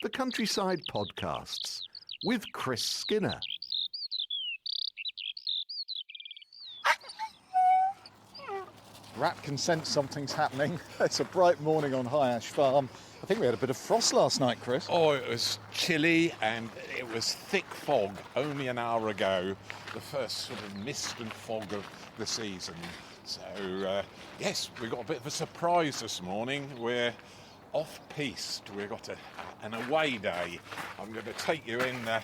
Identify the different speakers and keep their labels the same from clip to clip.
Speaker 1: the Countryside Podcasts with Chris Skinner.
Speaker 2: Rat can sense something's happening. It's a bright morning on High Ash Farm. I think we had a bit of frost last night, Chris.
Speaker 3: Oh, it was chilly and it was thick fog only an hour ago. The first sort of mist and fog of the season. So, yes, we got a bit of a surprise this morning. We're off-piste. We've got an away day. I'm going to take you in the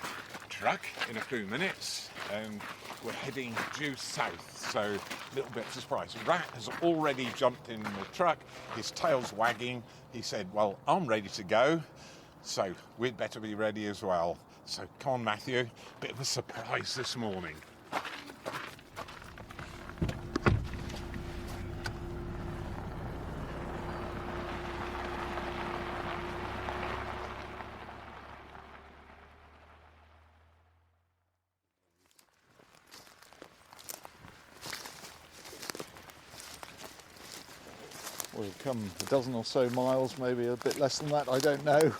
Speaker 3: truck in a few minutes and we're heading due south. So, a little bit of a surprise. Rat has already jumped in the truck. His tail's wagging. He said, well, I'm ready to go. So, we'd better be ready as well. So, come on, Matthew. Bit of a surprise this morning.
Speaker 2: We've come a dozen or so miles, maybe a bit less than that, I don't know.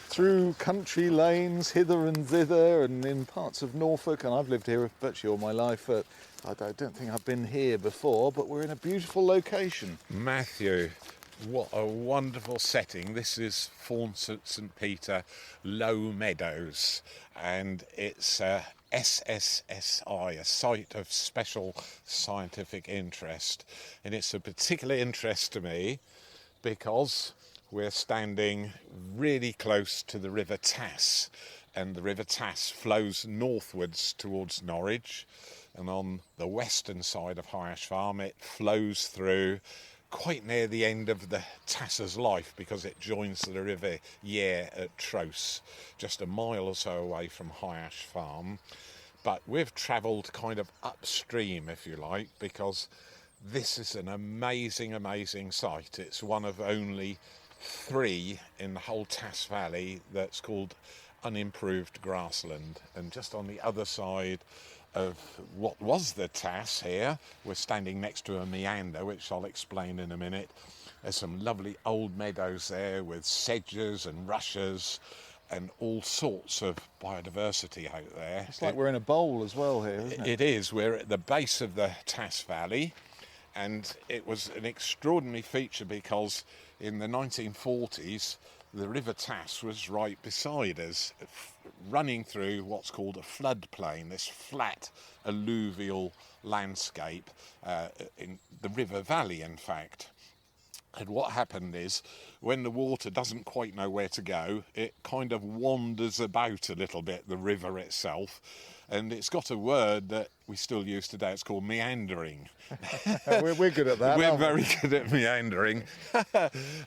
Speaker 2: Through country lanes, hither and thither, and in parts of Norfolk, and I've lived here virtually all my life. I don't think I've been here before, but we're in a beautiful location.
Speaker 3: Matthew, what a wonderful setting. This is Forncett St Peter, Low Meadows, and it's SSSI, a site of special scientific interest. And it's a particular interest to me because we're standing really close to the River Tas, and the River Tas flows northwards towards Norwich, and on the western side of High Ash Farm it flows through quite near the end of the Tas's life because it joins the River Yare at Trouse, just a mile or so away from High Ash Farm. But we've travelled kind of upstream, if you like, because this is an amazing, amazing site. It's one of only 3 in the whole Tas Valley that's called unimproved grassland. And just on the other side of what was the Tas here, we're standing next to a meander, which I'll explain in a minute. There's some lovely old meadows there with sedges and rushes and all sorts of biodiversity out there.
Speaker 2: It's like we're in a bowl as well here, isn't it?
Speaker 3: It is. We're at the base of the Tas Valley, and it was an extraordinary feature because in the 1940s the River Tas was right beside us, running through what's called a floodplain, this flat alluvial landscape in the river valley, in fact. And what happened is, when the water doesn't quite know where to go, it kind of wanders about a little bit, the river itself. And it's got a word that we still use today. It's called meandering.
Speaker 2: We're good at that.
Speaker 3: We're very good at meandering.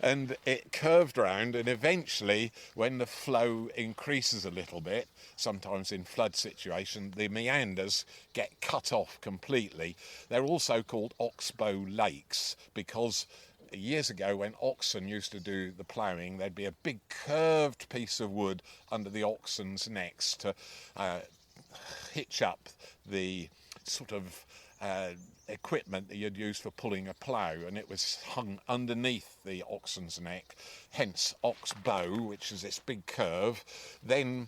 Speaker 3: And it curved round, and eventually, when the flow increases a little bit, sometimes in flood situation, the meanders get cut off completely. They're also called oxbow lakes because years ago, when oxen used to do the ploughing, there'd be a big curved piece of wood under the oxen's necks to hitch up the sort of equipment that you'd use for pulling a plough, and it was hung underneath the oxen's neck, hence oxbow, which is this big curve. Then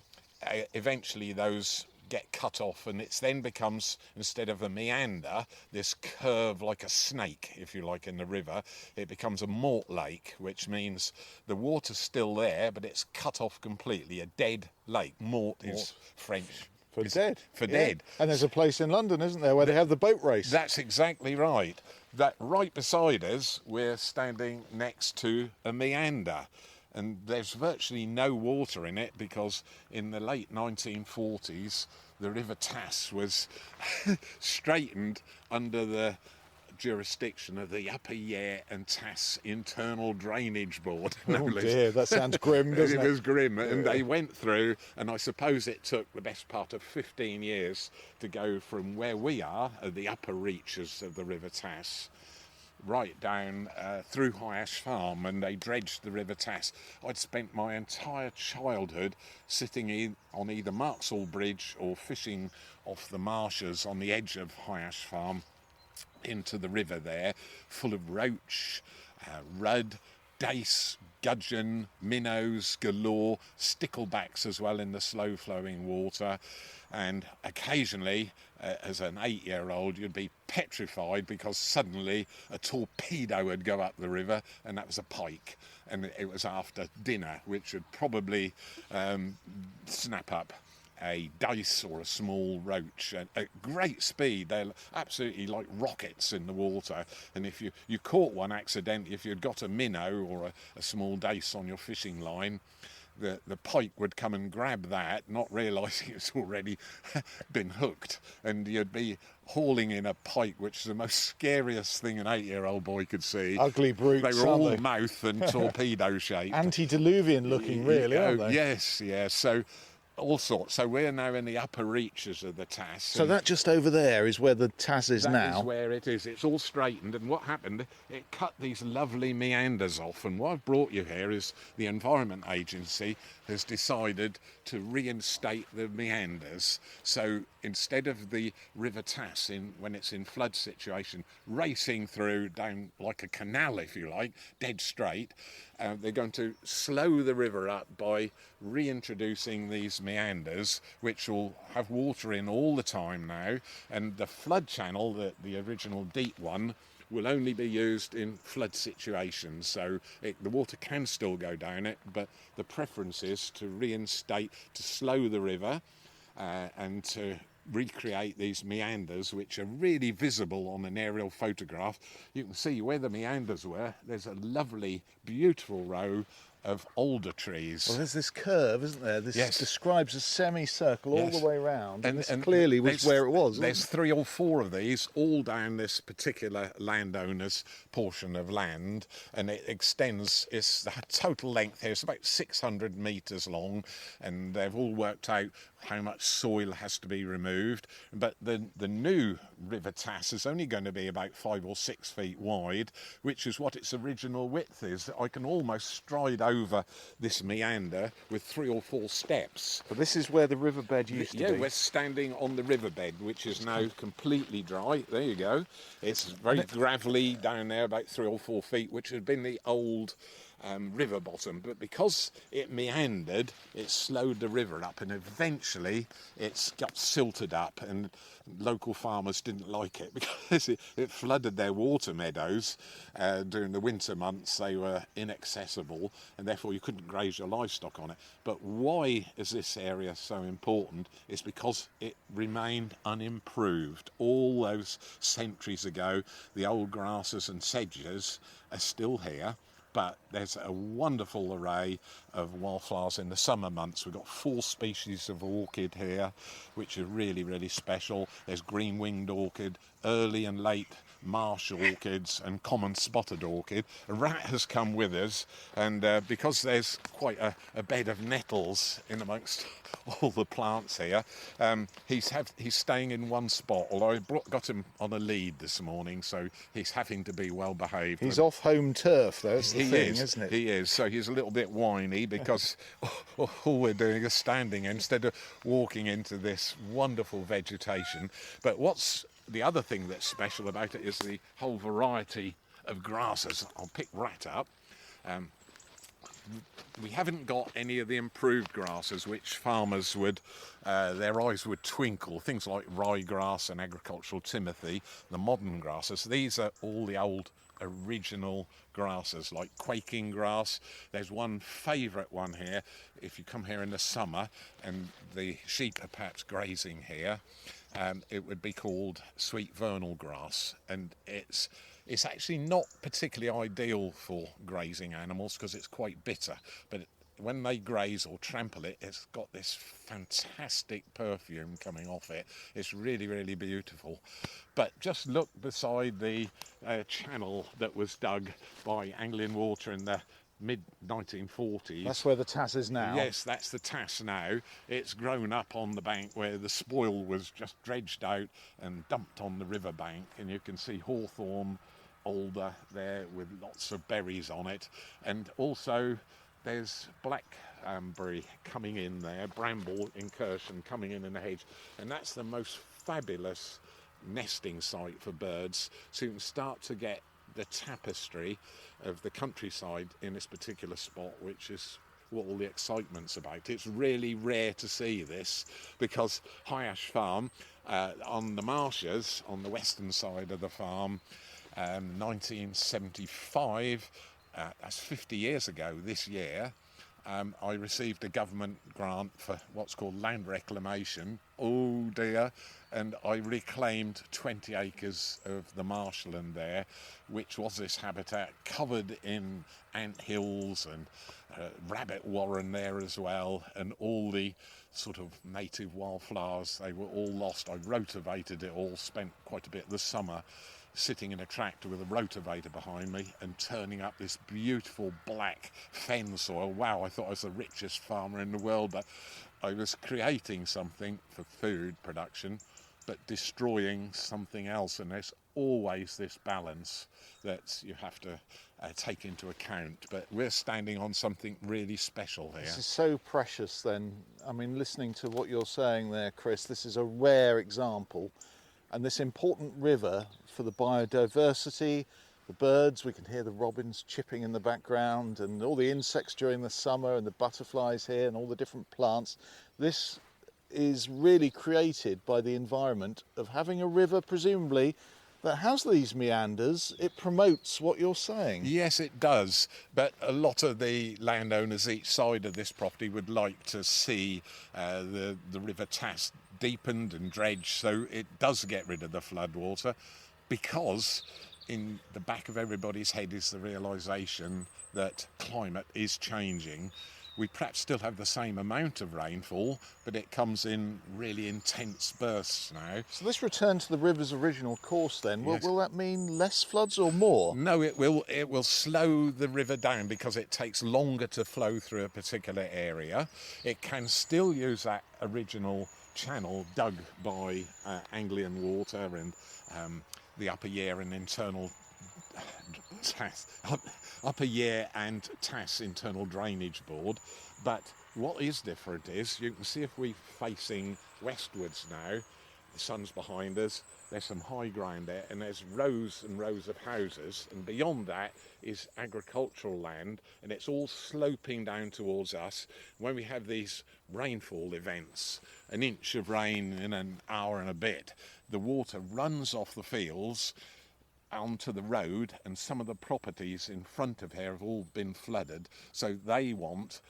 Speaker 3: eventually those get cut off, and it then becomes, instead of a meander, this curve like a snake, if you like, in the river. It becomes a mort lake, which means the water's still there, but it's cut off completely. A dead lake. Mort is French
Speaker 2: for dead.
Speaker 3: For dead.
Speaker 2: And there's a place in London, isn't there, where they have the boat race?
Speaker 3: That's exactly right. That right beside us, we're standing next to a meander. And there's virtually no water in it because in the late 1940s, the River Tas was straightened under the jurisdiction of the Upper Yare and Tas Internal Drainage Board.
Speaker 2: Oh dear, that sounds grim, doesn't it?
Speaker 3: It was grim, and they went through, and I suppose it took the best part of 15 years to go from where we are, at the upper reaches of the River Tas, right down through High Ash Farm, and they dredged the River Tas. I'd spent my entire childhood sitting on either Marksall Bridge or fishing off the marshes on the edge of High Ash Farm into the river there, full of roach, rudd, dace, gudgin, minnows galore, sticklebacks as well in the slow-flowing water. And occasionally, as an 8-year-old, you'd be petrified because suddenly a torpedo would go up the river, and that was a pike. And it was after dinner, which would probably snap up a dace or a small roach at great speed. They're absolutely like rockets in the water, and if you caught one accidentally, if you'd got a minnow or a small dace on your fishing line, the pike would come and grab that, not realising it's already been hooked, and you'd be hauling in a pike, which is the most scariest thing an 8-year-old boy could see.
Speaker 2: Ugly brutes.
Speaker 3: They were all mouth and torpedo shaped.
Speaker 2: Antediluvian looking, really, aren't they?
Speaker 3: Yes, yeah. So all sorts. So we're now in the upper reaches of the Tas.
Speaker 2: So that just over there is where the Tas is now?
Speaker 3: That is where it is. It's all straightened, and what happened, it cut these lovely meanders off, and what I've brought you here is the Environment Agency has decided to reinstate the meanders. So instead of the River Tas, when it's in flood situation, racing through down like a canal, if you like, dead straight, they're going to slow the river up by reintroducing these meanders, which will have water in all the time now, and the flood channel, the original deep one, will only be used in flood situations. So the water can still go down it, but the preference is to reinstate, to slow the river, and to recreate these meanders, which are really visible on an aerial photograph. You can see where the meanders were. There's a lovely, beautiful row of alder trees.
Speaker 2: Well, there's this curve, isn't there? This
Speaker 3: Yes.
Speaker 2: describes a semicircle all
Speaker 3: Yes.
Speaker 2: the way round, and this
Speaker 3: And
Speaker 2: clearly was where it was.
Speaker 3: There's 3 or 4 of these all down this particular landowner's portion of land, and it extends. Its the total length here is about 600 metres long, and they've all worked out how much soil has to be removed. But the new River Tas is only going to be about 5 or 6 feet wide, which is what its original width is. I can almost stride over this meander with 3 or 4 steps.
Speaker 2: But this is where the riverbed used to
Speaker 3: Yeah,
Speaker 2: be.
Speaker 3: we're standing on the riverbed, which is now completely dry. There you go. It's very gravelly down there, about 3 or 4 feet, which had been the old river bottom. But because it meandered, it slowed the river up, and eventually it's got silted up, and local farmers didn't like it because it flooded their water meadows. During the winter months they were inaccessible, and therefore you couldn't graze your livestock on it. But why is this area so important? It's because it remained unimproved. All those centuries ago, the old grasses and sedges are still here, but there's a wonderful array of wildflowers in the summer months. We've got 4 species of orchid here, which are really, really special. There's green-winged orchid, early and late marsh orchids, and common spotted orchid. A rat has come with us, and because there's quite a bed of nettles in amongst all the plants here, he's staying in one spot, although I got him on a lead this morning, so he's having to be well behaved.
Speaker 2: He's off home turf, though. That's the thing, isn't it?
Speaker 3: He is. So he's a little bit whiny because all we're doing is standing instead of walking into this wonderful vegetation. But what's the other thing that's special about it is the whole variety of grasses. I'll pick rat up. We haven't got any of the improved grasses, which farmers would, their eyes would twinkle. Things like ryegrass and agricultural timothy, the modern grasses. These are all the old original grasses, like quaking grass. There's one favourite one here. If you come here in the summer and the sheep are perhaps grazing here, it would be called sweet vernal grass, and it's actually not particularly ideal for grazing animals because it's quite bitter, but when they graze or trample it, it's got this fantastic perfume coming off it. It's really, really beautiful. But just look beside the channel that was dug by Anglian Water in the mid-1940s.
Speaker 2: That's where the Tas is now.
Speaker 3: Yes, that's the Tas now. It's grown up on the bank where the spoil was just dredged out and dumped on the river bank, and you can see hawthorn, alder there with lots of berries on it, and also there's blackberry coming in there, bramble incursion coming in the hedge, and that's the most fabulous nesting site for birds, so you can start to get the tapestry of the countryside in this particular spot, which is what all the excitement's about. It's really rare to see this, because High Ash Farm on the marshes on the western side of the farm, 1975, that's 50 years ago this year, I received a government grant for what's called land reclamation. Oh dear. And I reclaimed 20 acres of the marshland there, which was this habitat covered in ant hills and rabbit warren there as well, and all the sort of native wildflowers, they were all lost. I rotavated it all, spent quite a bit this summer sitting in a tractor with a rotavator behind me and turning up this beautiful black fen soil. Wow, I thought I was the richest farmer in the world, but I was creating something for food production but destroying something else, and there's always this balance that you have to take into account. But we're standing on something really special here.
Speaker 2: This is so precious then. I mean, listening to what you're saying there, Chris, this is a rare example, and this important river for the biodiversity, the birds, we can hear the robins chipping in the background, and all the insects during the summer, and the butterflies here, and all the different plants. This is really created by the environment of having a river, presumably, that has these meanders. It promotes what you're saying.
Speaker 3: Yes, it does. But a lot of the landowners each side of this property would like to see the River Tas deepened and dredged, so it does get rid of the floodwater, because in the back of everybody's head is the realisation that climate is changing. We perhaps still have the same amount of rainfall, but it comes in really intense bursts now.
Speaker 2: So this return to the river's original course then,
Speaker 3: Yes.
Speaker 2: will that mean less floods or more?
Speaker 3: No, it will slow the river down, because it takes longer to flow through a particular area. It can still use that original channel dug by Anglian Water and the Upper Yare and Upper Yare and Tas Internal Drainage Board. But what is different is, you can see if we're facing westwards now, the sun's behind us, there's some high ground there, and there's rows and rows of houses, and beyond that is agricultural land, and it's all sloping down towards us. When we have these rainfall events, an inch of rain in an hour and a bit, the water runs off the fields onto the road, and some of the properties in front of here have all been flooded, so they want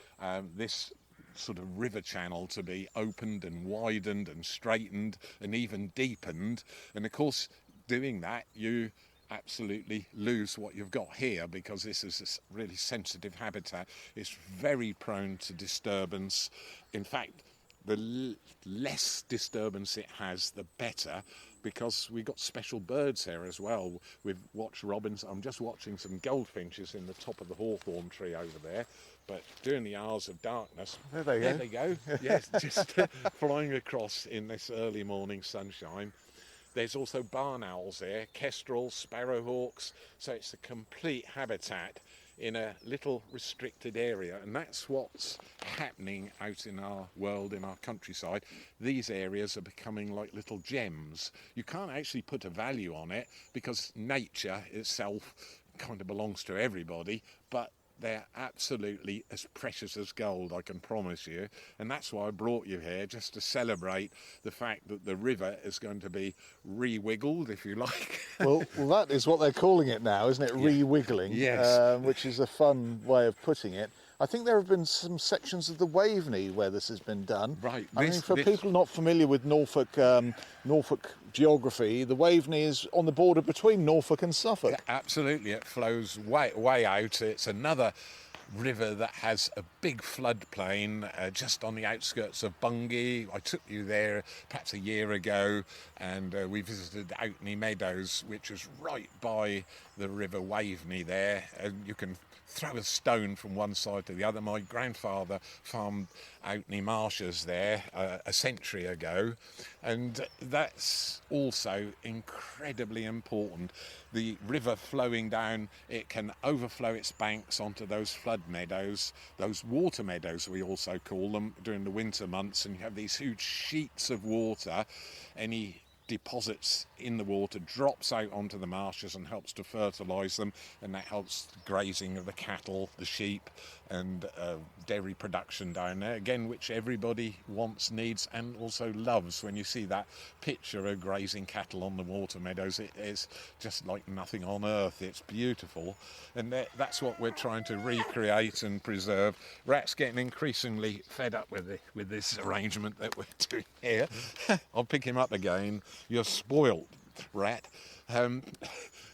Speaker 3: this sort of river channel to be opened and widened and straightened and even deepened. And of course, doing that, you absolutely lose what you've got here, because this is a really sensitive habitat. It's very prone to disturbance. In fact, the less disturbance it has, the better, because we've got special birds here as well. We've watched robins. I'm just watching some goldfinches in the top of the hawthorn tree over there, but during the hours of darkness,
Speaker 2: There they
Speaker 3: go. Yes, just flying across in this early morning sunshine. There's also barn owls there, kestrels, sparrowhawks, so it's a complete habitat in a little restricted area, and that's what's happening out in our world, in our countryside. These areas are becoming like little gems. You can't actually put a value on it, because nature itself kind of belongs to everybody, but they're absolutely as precious as gold, I can promise you. And that's why I brought you here, just to celebrate the fact that the river is going to be re-wiggled, if you like.
Speaker 2: Well, that is what they're calling it now, isn't it?
Speaker 3: Yeah.
Speaker 2: Re-wiggling,
Speaker 3: Yes.
Speaker 2: which is a fun way of putting it. I think there have been some sections of the Waveney where this has been done.
Speaker 3: Right.
Speaker 2: I mean, for people not familiar with Norfolk geography, the Waveney is on the border between Norfolk and Suffolk.
Speaker 3: Yeah, absolutely, it flows way out. It's another river that has a big floodplain just on the outskirts of Bungay. I took you there perhaps a year ago, and we visited Meadows, which is right by the River Waveney there, and you can throw a stone from one side to the other. My grandfather farmed Outney marshes there a century ago, and that's also incredibly important. The river flowing down, it can overflow its banks onto those flood meadows, those water meadows we also call them, during the winter months, and you have these huge sheets of water. Any deposits in the water, drops out onto the marshes and helps to fertilise them, and that helps the grazing of the cattle, the sheep, and dairy production down there, again, which everybody wants, needs, and also loves. When you see that picture of grazing cattle on the water meadows, it is just like nothing on earth. It's beautiful, and that's what we're trying to recreate and preserve. Rat's getting increasingly fed up with this arrangement that we're doing here. I'll pick him up again. You're spoilt, Rat.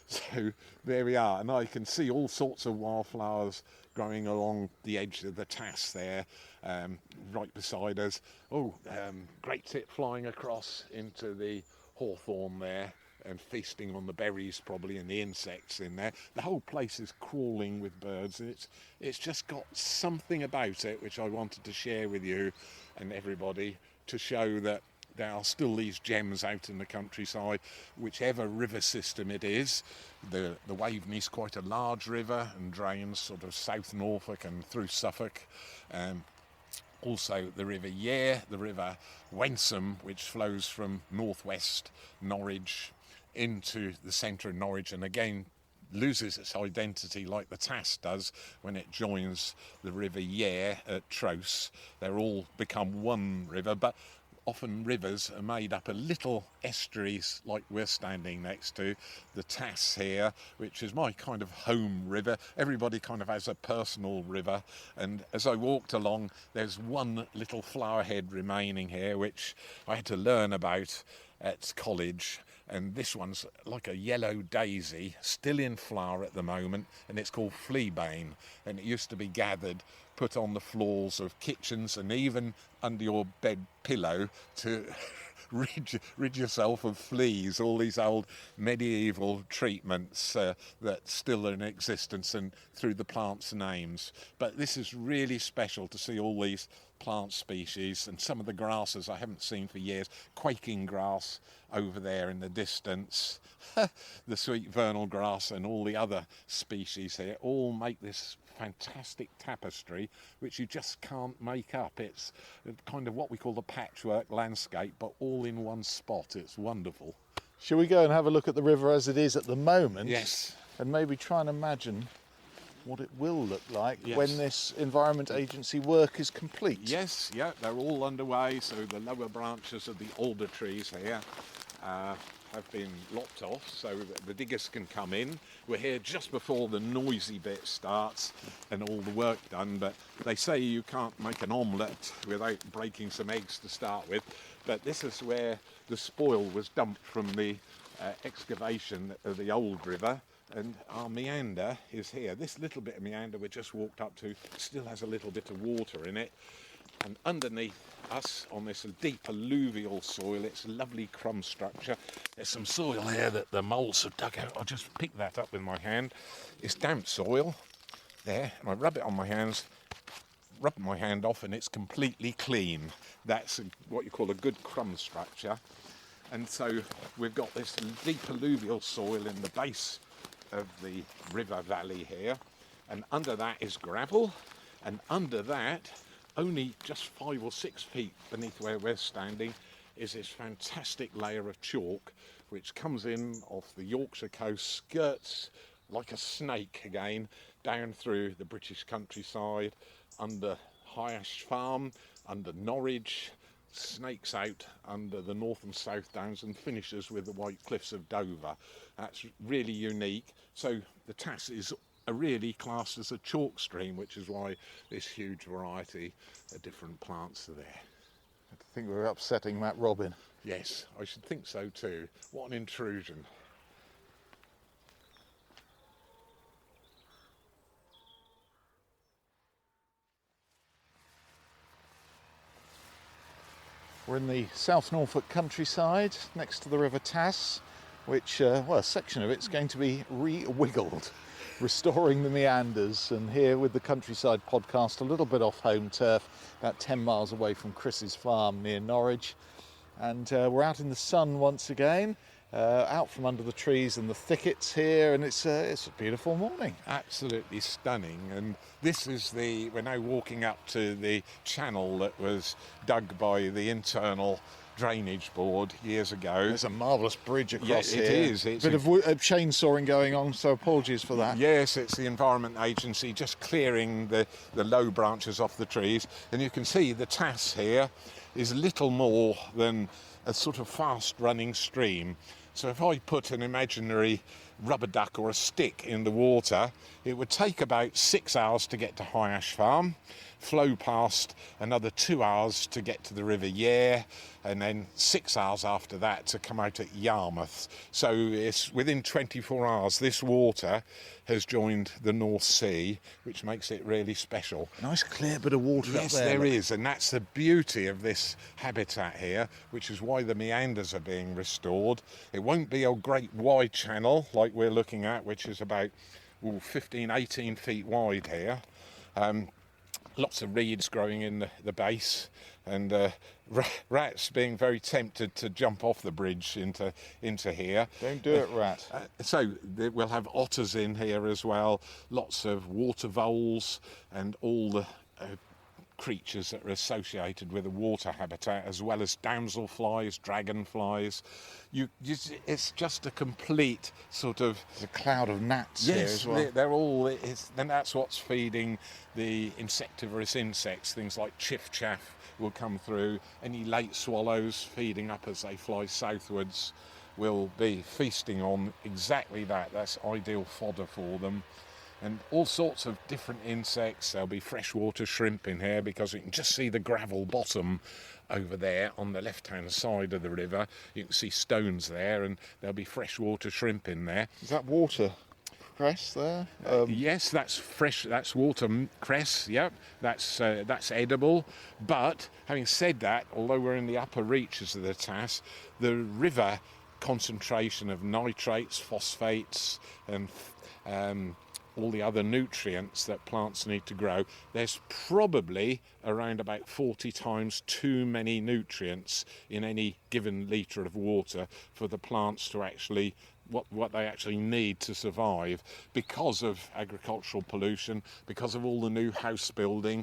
Speaker 3: So there we are, and I can see all sorts of wildflowers growing along the edge of the Tas there, right beside us. Great tit flying across into the hawthorn there and feasting on the berries probably and the insects in there. The whole place is crawling with birds, and it's just got something about it which I wanted to share with you and everybody, to show that there are still these gems out in the countryside, whichever river system it is. The Waveney's quite a large river and drains sort of South Norfolk and through Suffolk. Also the River Yare, the River Wensum, which flows from northwest Norwich into the centre of Norwich, and again loses its identity like the Tas does when it joins the River Yare at Tros. They're all become one river, but often rivers are made up of little estuaries like we're standing next to. The Tas here, which is my kind of home river. Everybody kind of has a personal river, and as I walked along, there's one little flowerhead remaining here which I had to learn about at college, and this one's like a yellow daisy, still in flower at the moment, and it's called fleabane, and it used to be gathered, put on the floors of kitchens and even under your bed pillow to rid yourself of fleas. All these old medieval treatments that still are in existence, and through the plants' names. But this is really special to see all these plant species, and some of the grasses I haven't seen for years. Quaking grass over there in the distance, the sweet vernal grass, and all the other species here all make this fantastic tapestry which you just can't make up. It's kind of what we call the patchwork landscape, but all in one spot. It's wonderful.
Speaker 2: Shall we go and have a look at the river as it is at the moment?
Speaker 3: Yes.
Speaker 2: And maybe try and imagine what it will look like
Speaker 3: Yes.
Speaker 2: when this Environment Agency work is complete?
Speaker 3: Yes, yeah, they're all underway. So the lower branches of the alder trees here have been lopped off so that the diggers can come in. We're here just before the noisy bit starts and all the work done, but they say you can't make an omelette without breaking some eggs to start with. But this is where the spoil was dumped from the excavation of the old river, and our meander is here. This little bit of meander we just walked up to still has a little bit of water in it, and underneath us on this deep alluvial soil, it's a lovely crumb structure. There's some soil here that the moles have dug out. I'll just pick that up with my hand. It's damp soil there, and I rub it on my hands, rub my hand off, and it's completely clean. That's what you call a good crumb structure. And so we've got this deep alluvial soil in the base of the river valley here, and under that is gravel, and under that, only just 5 or 6 feet beneath where we're standing, is this fantastic layer of chalk which comes in off the Yorkshire coast, skirts like a snake again down through the British countryside, under Hyash Farm, under Norwich, snakes out under the North and South Downs, and finishes with the White Cliffs of Dover. That's really unique. So the Tas is really classed as a chalk stream, which is why this huge variety of different plants are there.
Speaker 2: I think we're upsetting Matt Robin.
Speaker 3: Yes, I should think so too. What an intrusion.
Speaker 2: We're in the South Norfolk countryside next to the River Tas, which, a section of it's going to be re-wiggled, restoring the meanders. And here with the Countryside podcast, a little bit off home turf, about 10 miles away from Chris's farm near Norwich. And we're out in the sun once again, out from under the trees and the thickets here, and it's a beautiful morning.
Speaker 3: Absolutely stunning. And this is we're now walking up to the channel that was dug by the internal drainage board years ago.
Speaker 2: There's a marvellous bridge across here.
Speaker 3: It is. It's
Speaker 2: a bit of chainsawing going on, so apologies for that.
Speaker 3: Yes, it's the Environment Agency just clearing the low branches off the trees. And you can see the Tas here is little more than a sort of fast-running stream. So if I put an imaginary rubber duck or a stick in the water, it would take about 6 hours to get to High Ash Farm, flow past another 2 hours to get to the River Yare, and then 6 hours after that to come out at Yarmouth. So it's within 24 hours this water has joined the North Sea, which makes it really special.
Speaker 2: Nice clear bit of water up there.
Speaker 3: Yes, there is, and that's the beauty of this habitat here, which is why the meanders are being restored. It won't be a great wide channel like we're looking at, which is about 15, 18 feet wide here. Lots of reeds growing in the base, and rats being very tempted to jump off the bridge into here.
Speaker 2: Don't do it, rat.
Speaker 3: So we'll have otters in here as well, lots of water voles and all the creatures that are associated with the water habitat, as well as damselflies, dragonflies. It's just a complete sort of...
Speaker 2: There's a cloud of gnats here as well.
Speaker 3: They're all... And that's what's feeding the insectivorous insects. Things like chiffchaff will come through. Any late swallows feeding up as they fly southwards will be feasting on exactly that. That's ideal fodder for them. And all sorts of different insects. There'll be freshwater shrimp in here because you can just see the gravel bottom over there on the left-hand side of the river. You can see stones there, and there'll be freshwater shrimp in there.
Speaker 2: Is that water cress there?
Speaker 3: Yes, that's fresh. That's water cress. Yep, that's edible. But having said that, although we're in the upper reaches of the Tas, the river concentration of nitrates, phosphates, and all the other nutrients that plants need to grow, there's probably around about 40 times too many nutrients in any given litre of water for the plants to actually what they actually need to survive, because of agricultural pollution, because of all the new house building.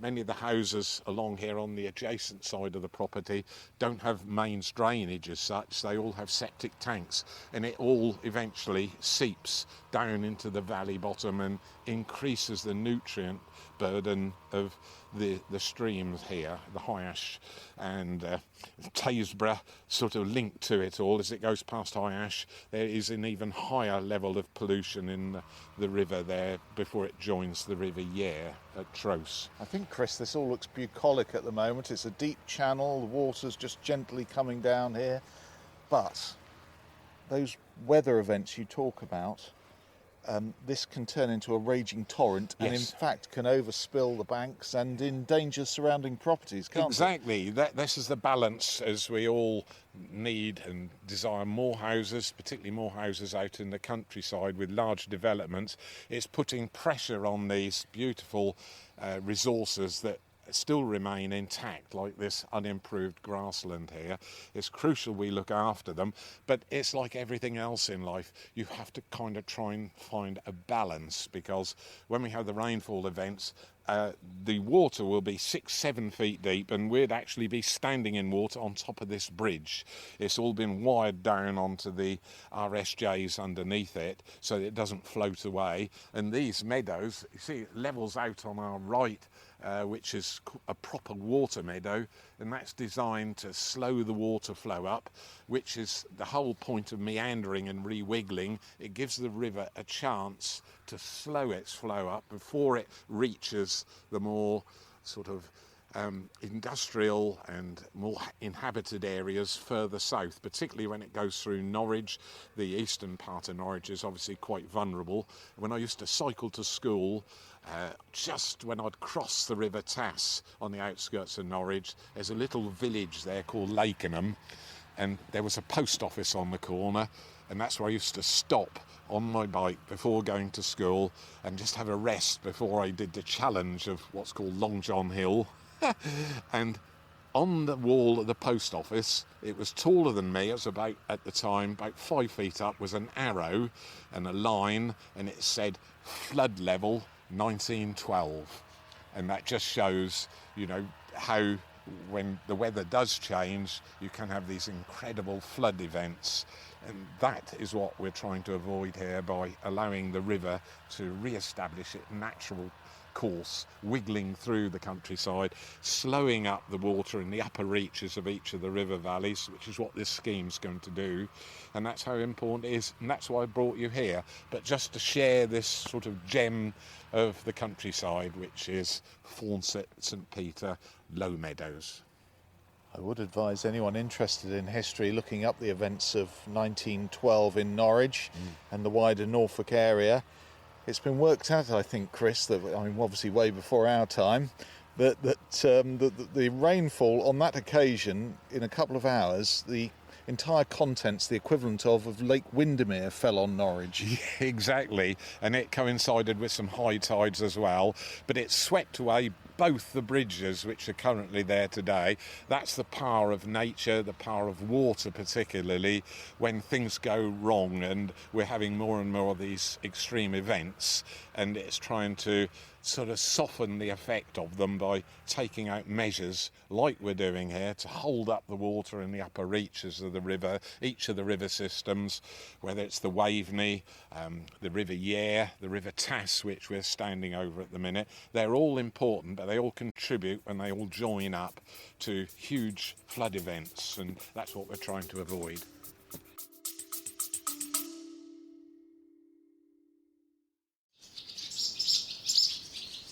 Speaker 3: Many of the houses along here on the adjacent side of the property don't have mains drainage as such. They all have septic tanks, and it all eventually seeps down into the valley bottom and increases the nutrient burden of the streams here. The High Ash and Tasborough sort of linked to it all. As it goes past High Ash, there is an even higher level of pollution in the river there before it joins the River Yare at Tros.
Speaker 2: I think, Chris, this all looks bucolic at the moment. It's a deep channel, the water's just gently coming down here, but those weather events you talk about, this can turn into a raging torrent, and in fact can overspill the banks and endanger surrounding properties, can't it?
Speaker 3: Exactly. This is the balance, as we all need and desire more houses, particularly more houses out in the countryside with large developments. It's putting pressure on these beautiful resources that still remain intact, like this unimproved grassland here. It's crucial we look after them, but it's like everything else in life. You have to kind of try and find a balance, because when we have the rainfall events, the water will be 6-7 feet deep, and we'd actually be standing in water on top of this bridge. It's all been wired down onto the RSJs underneath it so that it doesn't float away. And these meadows, you see, it levels out on our right, which is a proper water meadow, and that's designed to slow the water flow up, which is the whole point of meandering and rewiggling. It gives the river a chance to slow its flow up before it reaches the more sort of industrial and more inhabited areas further south, particularly when it goes through Norwich. The eastern part of Norwich is obviously quite vulnerable. When I used to cycle to school, just when I'd cross the River Tas on the outskirts of Norwich, there's a little village there called Lakenham, and there was a post office on the corner, and that's where I used to stop on my bike before going to school and just have a rest before I did the challenge of what's called Long John Hill. And on the wall of the post office, it was taller than me, it was about, at the time, about 5 feet up, was an arrow and a line, and it said flood level 1912. And that just shows, you know, how when the weather does change, you can have these incredible flood events. And that is what we're trying to avoid here by allowing the river to re-establish its natural course, wiggling through the countryside, slowing up the water in the upper reaches of each of the river valleys, which is what this scheme's going to do. And that's how important it is, and that's why I brought you here. But just to share this sort of gem of the countryside, which is Forncett, St Peter, Low Meadows.
Speaker 2: I would advise anyone interested in history looking up the events of 1912 in Norwich and the wider Norfolk area. It's been worked out, I think, Chris, that, I mean, obviously way before our time, that the rainfall on that occasion, in a couple of hours, the entire contents, the equivalent of Lake Windermere, fell on Norwich.
Speaker 3: Yeah, exactly, and it coincided with some high tides as well, but it swept away both the bridges which are currently there today. That's the power of nature, the power of water particularly, when things go wrong, and we're having more and more of these extreme events, and it's trying to sort of soften the effect of them by taking out measures like we're doing here to hold up the water in the upper reaches of the river, each of the river systems, whether it's the Waveney, the River Yare, the River Tas, which we're standing over at the minute. They're all important, but they all contribute and they all join up to huge flood events, and that's what we're trying to avoid.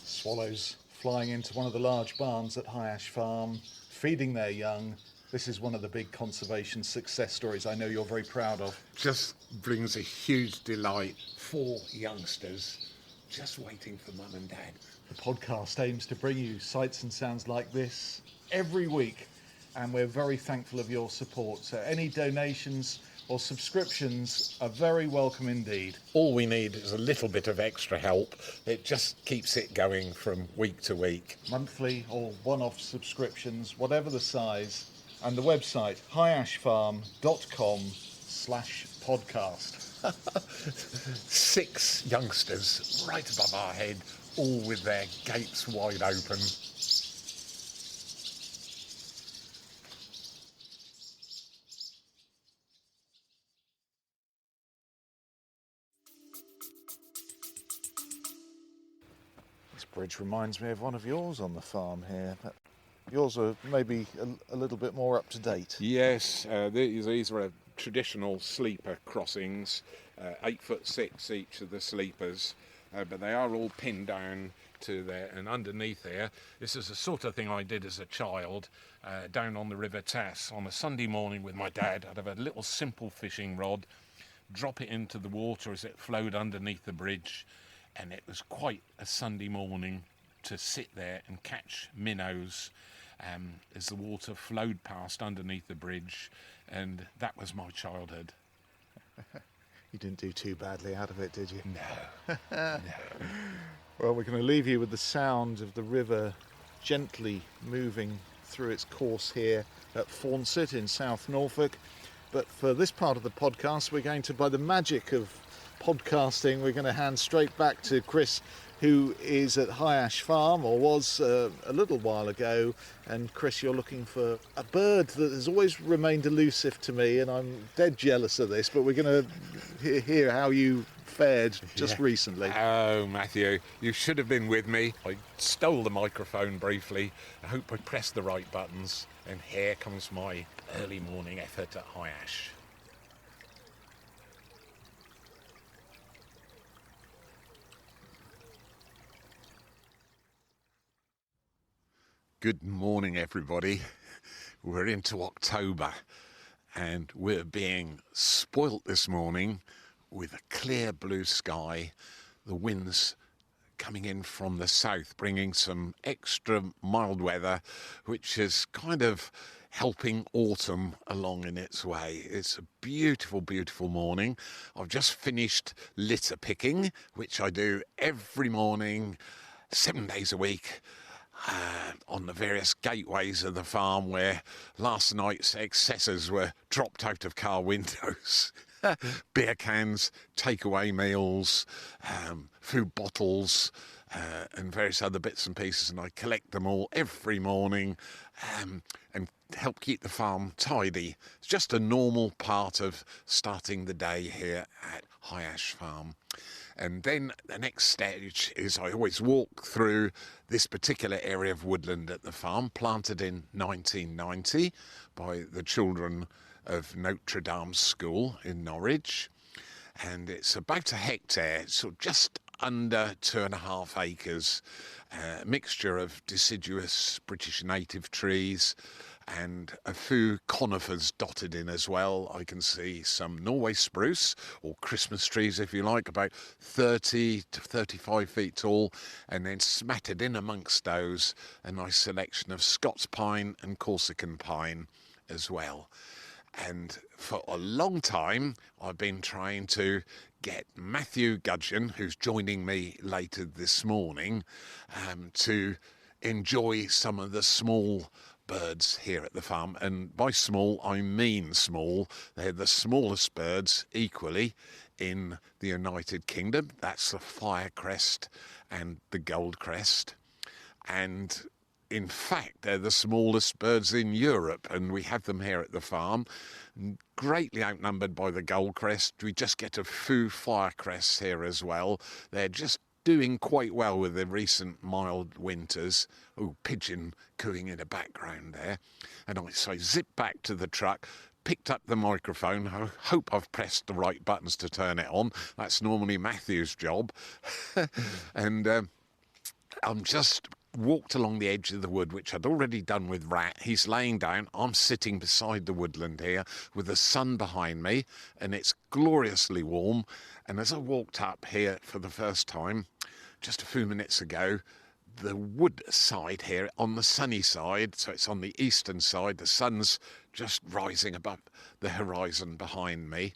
Speaker 2: Swallows flying into one of the large barns at High Ash Farm, feeding their young. This is one of the big conservation success stories I know you're very proud of.
Speaker 3: Just brings a huge delight. 4 youngsters just waiting for mum and dad.
Speaker 2: The podcast aims to bring you sights and sounds like this every week, and we're very thankful of your support. So any donations or subscriptions are very welcome indeed.
Speaker 3: All we need is a little bit of extra help. It just keeps it going from week to week.
Speaker 2: Monthly or one-off subscriptions, whatever the size, and the website highashfarm.com/podcast.
Speaker 3: 6 youngsters right above our head, all with their gates wide open.
Speaker 2: This bridge reminds me of one of yours on the farm here. Yours are maybe a little bit more up to date.
Speaker 3: Yes, these are traditional sleeper crossings, 8'6" each of the sleepers, but they are all pinned down to there, and underneath there, this is the sort of thing I did as a child, down on the River Tas. On a Sunday morning with my dad, I'd have a little simple fishing rod, drop it into the water as it flowed underneath the bridge, and it was quite a Sunday morning to sit there and catch minnows as the water flowed past underneath the bridge, and that was my childhood.
Speaker 2: You didn't do too badly out of it, did you?
Speaker 3: No. No.
Speaker 2: Well, we're going to leave you with the sound of the river gently moving through its course here at Forncett in South Norfolk. But for this part of the podcast, we're going to, by the magic of podcasting, we're going to hand straight back to Chris, who is at High Ash Farm, or was a little while ago. And Chris, you're looking for a bird that has always remained elusive to me, and I'm dead jealous of this, but we're going to hear how you fared just recently.
Speaker 3: Oh, Matthew, you should have been with me. I stole the microphone briefly. I hope I pressed the right buttons, and here comes my early morning effort at High Ash. Good morning, everybody. We're into October, and we're being spoilt this morning with a clear blue sky, the winds coming in from the south, bringing some extra mild weather, which is kind of helping autumn along in its way. It's a beautiful, beautiful morning. I've just finished litter picking, which I do every morning, 7 days a week, on the various gateways of the farm where last night's excesses were dropped out of car windows. beer cans, takeaway meals, food bottles, and various other bits and pieces, and I collect them all every morning and help keep the farm tidy. It's just a normal part of starting the day here at High Ash Farm. And then the next stage is I always walk through this particular area of woodland at the farm, planted in 1990 by the children of Notre Dame School in Norwich. And it's about a hectare, so just under 2.5 acres, a mixture of deciduous British native trees and a few conifers dotted in as well. I can see some Norway spruce, or Christmas trees if you like, about 30 to 35 feet tall, and then smattered in amongst those a nice selection of Scots pine and Corsican pine as well. And for a long time, I've been trying to get Matthew Gudgin, who's joining me later this morning, to enjoy some of the small birds here at the farm. And by small, I mean small. They're the smallest birds equally in the United Kingdom. That's the firecrest and the goldcrest. And in fact, they're the smallest birds in Europe, and we have them here at the farm. Greatly outnumbered by the goldcrest. We just get a few firecrests here as well. They're just doing quite well with the recent mild winters. Oh, pigeon cooing in the background there. And so I zipped back to the truck, picked up the microphone. I hope I've pressed the right buttons to turn it on. That's normally Matthew's job. And I'm just walked along the edge of the wood, which I'd already done with Rat. He's laying down. I'm sitting beside the woodland here with the sun behind me, and it's gloriously warm. And as I walked up here for the first time, just a few minutes ago, the wood side here on the sunny side, so it's on the eastern side, the sun's just rising above the horizon behind me.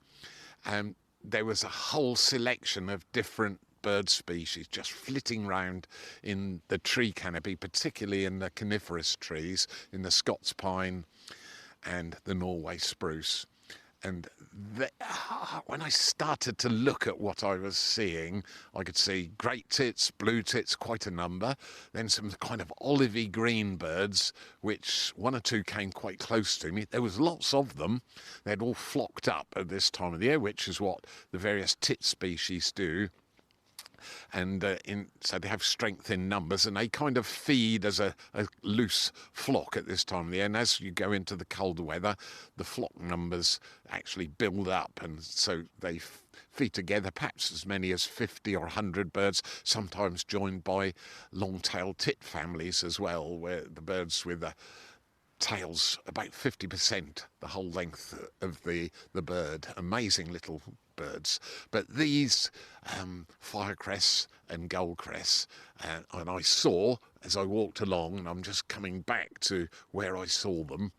Speaker 3: There was a whole selection of different bird species just flitting round in the tree canopy, particularly in the coniferous trees, in the Scots pine and the Norway spruce. And when I started to look at what I was seeing, I could see great tits, blue tits, quite a number, then some kind of olivey green birds, which one or two came quite close to me. There was lots of them. They'd all flocked up at this time of the year, which is what the various tit species do. And so they have strength in numbers, and they kind of feed as a loose flock at this time of the year. And as you go into the colder weather, the flock numbers actually build up, and so they feed together, perhaps as many as 50 or 100 birds, sometimes joined by long-tailed tit families as well, where the birds with the tails about 50% the whole length of the bird. Amazing little birds. But these firecrests and goldcrests, and I saw as I walked along, and I'm just coming back to where I saw them,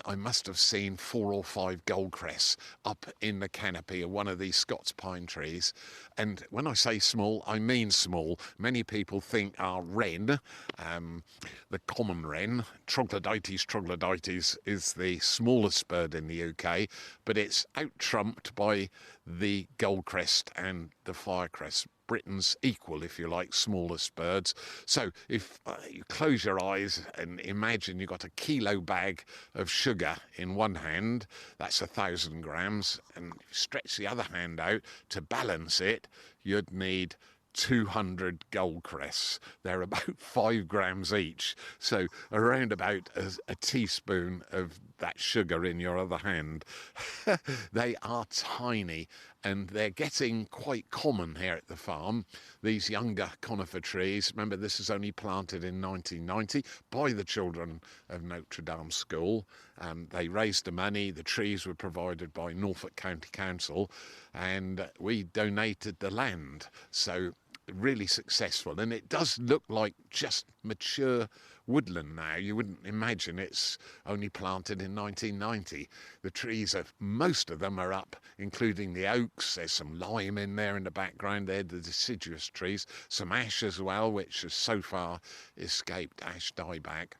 Speaker 3: I must have seen 4 or 5 goldcrests up in the canopy of one of these Scots pine trees. And when I say small, I mean small. Many people think our wren, the common wren, troglodytes is the smallest bird in the UK, but it's out-trumped by the goldcrest and the firecrest. Britain's equal, if you like, smallest birds. So if you close your eyes and imagine you've got a kilo bag of sugar in one hand, that's 1,000 grams, and you stretch the other hand out to balance it, you'd need 200 goldcrests. They're about 5 grams each, so around about a teaspoon of that sugar in your other hand. They are tiny, and they're getting quite common here at the farm. These younger conifer trees, remember this is only planted in 1990 by the children of Notre Dame School. They raised the money, the trees were provided by Norfolk County Council, and we donated the land. So really successful, and it does look like just mature woodland now. You wouldn't imagine it's only planted in 1990. The trees, most of them are up, including the oaks. There's some lime in there in the background. They're the deciduous trees. Some ash as well, which has so far escaped ash dieback.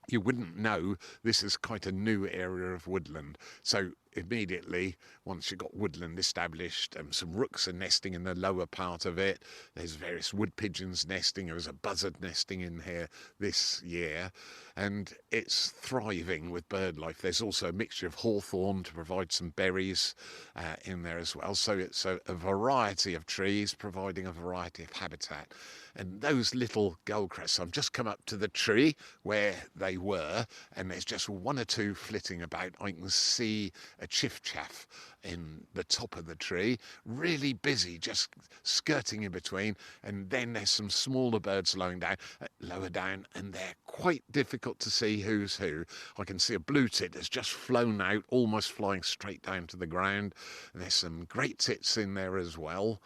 Speaker 3: You wouldn't know this is quite a new area of woodland. So immediately, once you've got woodland established, some rooks are nesting in the lower part of it. There's various wood pigeons nesting. There was a buzzard nesting in here this year, and it's thriving with bird life. There's also a mixture of hawthorn to provide some berries in there as well. So it's a variety of trees providing a variety of habitat. And those little goldcrests, I've just come up to the tree where they were, and there's just one or two flitting about. I can see a chiff-chaff in the top of the tree, really busy, just skirting in between. And then there's some smaller birds lower down, and they're quite difficult to see who's who. I can see a blue tit that's just flown out, almost flying straight down to the ground. And there's some great tits in there as well.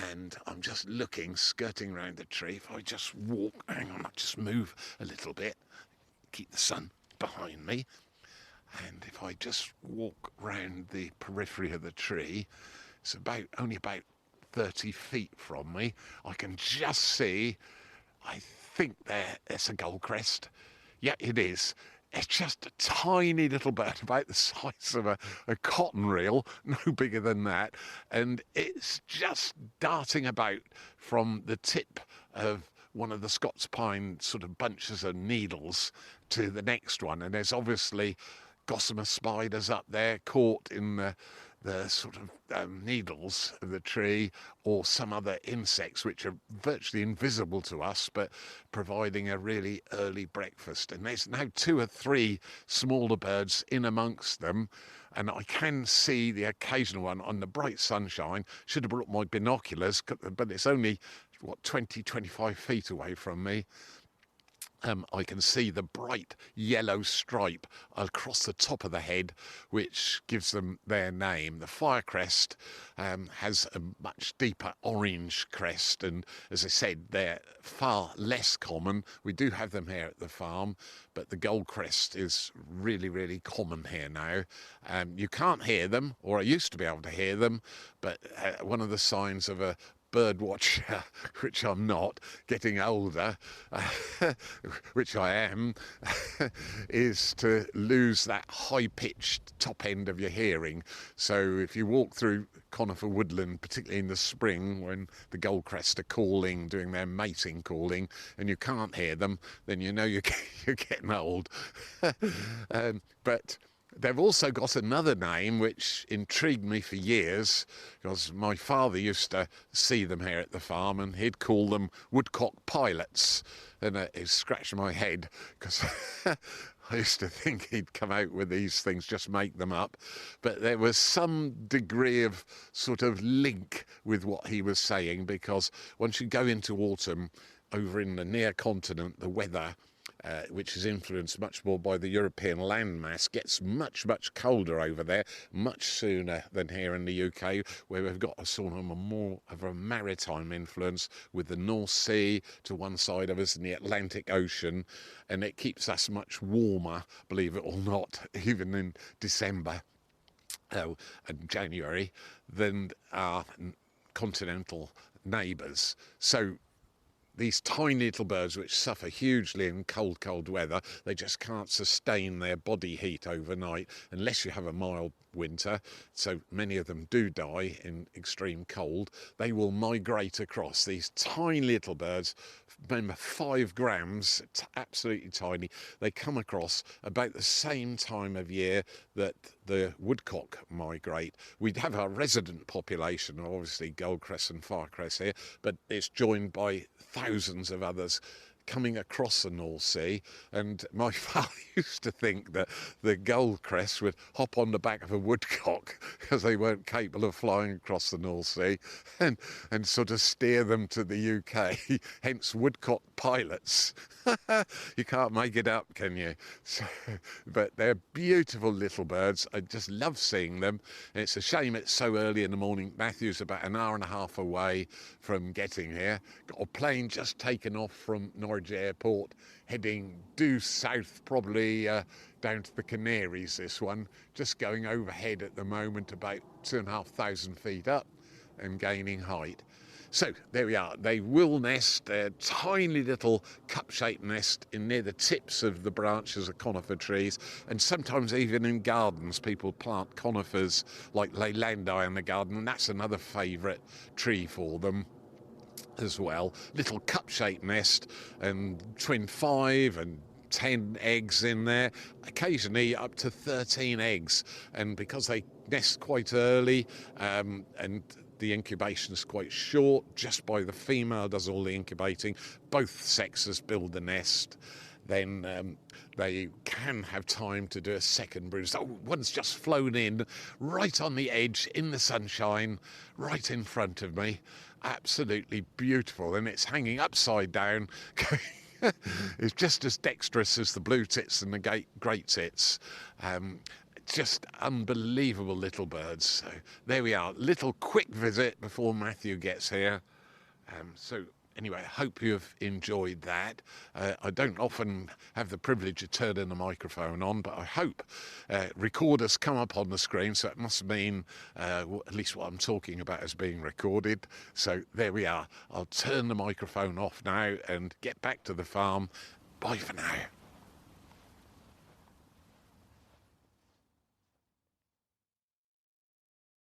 Speaker 3: And I'm just looking, skirting around the tree. If I just walk, hang on, I'll just move a little bit, keep the sun behind me. And if I just walk round the periphery of the tree, it's only about 30 feet from me. I can just see, I think it's a goldcrest. Yeah, it is. It's just a tiny little bird, about the size of a cotton reel, no bigger than that. And it's just darting about from the tip of one of the Scots pine sort of bunches of needles to the next one. And there's obviously gossamer spiders up there caught in the sort of needles of the tree, or some other insects which are virtually invisible to us, but providing a really early breakfast. And there's now 2 or 3 smaller birds in amongst them, and I can see the occasional one on the bright sunshine. Should have brought my binoculars, but it's only, 20-25 feet away from me. I can see the bright yellow stripe across the top of the head, which gives them their name. The firecrest has a much deeper orange crest, and as I said, they're far less common. We do have them here at the farm, but the goldcrest is really, really common here now. You can't hear them, or I used to be able to hear them, but one of the signs of a bird watcher, which I'm not, getting older, which I am, is to lose that high-pitched top end of your hearing. So if you walk through conifer woodland, particularly in the spring when the goldcrests are calling, doing their mating calling, and you can't hear them, then you know you're getting old. But they've also got another name which intrigued me for years, because my father used to see them here at the farm, and he'd call them woodcock pilots. And it scratched my head, because I used to think he'd come out with these things, just make them up. But there was some degree of sort of link with what he was saying, because once you go into autumn over in the near continent, the weather, which is influenced much more by the European landmass, gets much, much colder over there, much sooner than here in the UK, where we've got a sort of more of a maritime influence with the North Sea to one side of us and the Atlantic Ocean, and it keeps us much warmer, believe it or not, even in December and January, than our continental neighbours. So these tiny little birds, which suffer hugely in cold, cold weather, they just can't sustain their body heat overnight unless you have a mild winter. So many of them do die in extreme cold. They will migrate across. These tiny little birds, remember 5 grams, absolutely tiny. They come across about the same time of year that the woodcock migrate. We'd have our resident population, obviously goldcrests and firecrests here, but it's joined by thousands of others coming across the North Sea. And my father used to think that the goldcrests would hop on the back of a woodcock, because they weren't capable of flying across the North Sea, and sort of steer them to the UK, hence woodcock pilots. You can't make it up, can you? So, but they're beautiful little birds. I just love seeing them. And it's a shame it's so early in the morning. Matthew's about an hour and a half away from getting here. Got a plane just taken off from Norwich Airport, heading due south, probably down to the Canaries, this one. Just going overhead at the moment, about 2,500 feet up and gaining height. So there we are. They will nest, a tiny little cup-shaped nest near the tips of the branches of conifer trees, and sometimes even in gardens people plant conifers like leylandi in the garden, and that's another favourite tree for them as well. Little cup-shaped nest, and between 5 and 10 eggs in there, occasionally up to 13 eggs, and because they nest quite early and the incubation is quite short, just by the female does all the incubating, both sexes build the nest, then they can have time to do a second brood. So one's just flown in right on the edge in the sunshine right in front of me. Absolutely beautiful, and it's hanging upside down. It's just as dexterous as the blue tits and the great tits. Just unbelievable little birds. So there we are, little quick visit before Matthew gets here. So anyway, I hope you've enjoyed that. I don't often have the privilege of turning the microphone on, but I hope recorders come up on the screen, so it must mean at least what I'm talking about is being recorded. So there we are. I'll turn the microphone off now and get back to the farm. Bye for now.